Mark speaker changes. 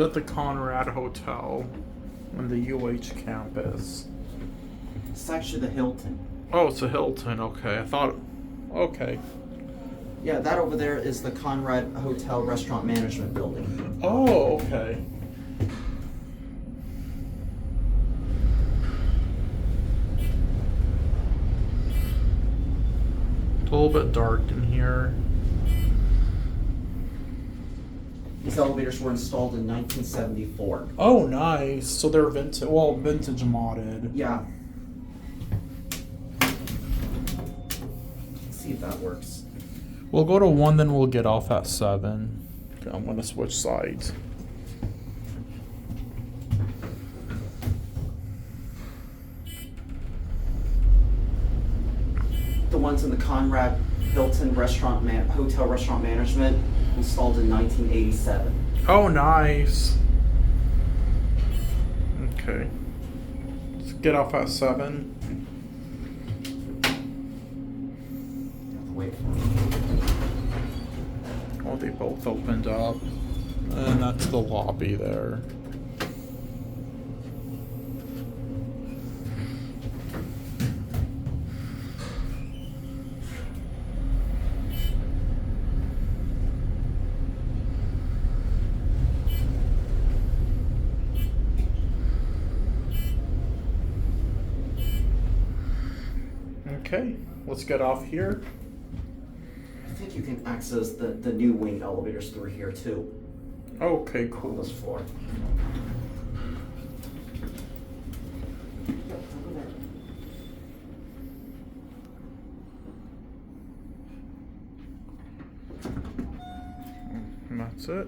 Speaker 1: at the Conrad Hotel on the UH campus.
Speaker 2: It's actually the Hilton.
Speaker 1: Oh, it's a Hilton. Okay, I thought. Okay.
Speaker 2: Yeah, that over there is the Conrad Hotel Restaurant Management Building.
Speaker 1: Oh, okay. It's a little bit dark in here.
Speaker 2: These elevators were installed in 1974.
Speaker 1: Oh, nice. So they're vintage. Well, vintage modded.
Speaker 2: Yeah. Let's see if that works.
Speaker 1: We'll go to 1, then we'll get off at 7. Okay, I'm gonna switch sides.
Speaker 2: The ones in the Conrad Hilton Hotel Restaurant Management installed in 1987.
Speaker 1: Oh, nice. Okay. Let's get off at 7.
Speaker 2: Wait.
Speaker 1: Oh, they both opened up. And that's the lobby there. Okay, let's get off here.
Speaker 2: I think you can access the new wing elevators through here too.
Speaker 1: Okay,
Speaker 2: On
Speaker 1: cool.
Speaker 2: this floor.
Speaker 1: And that's it.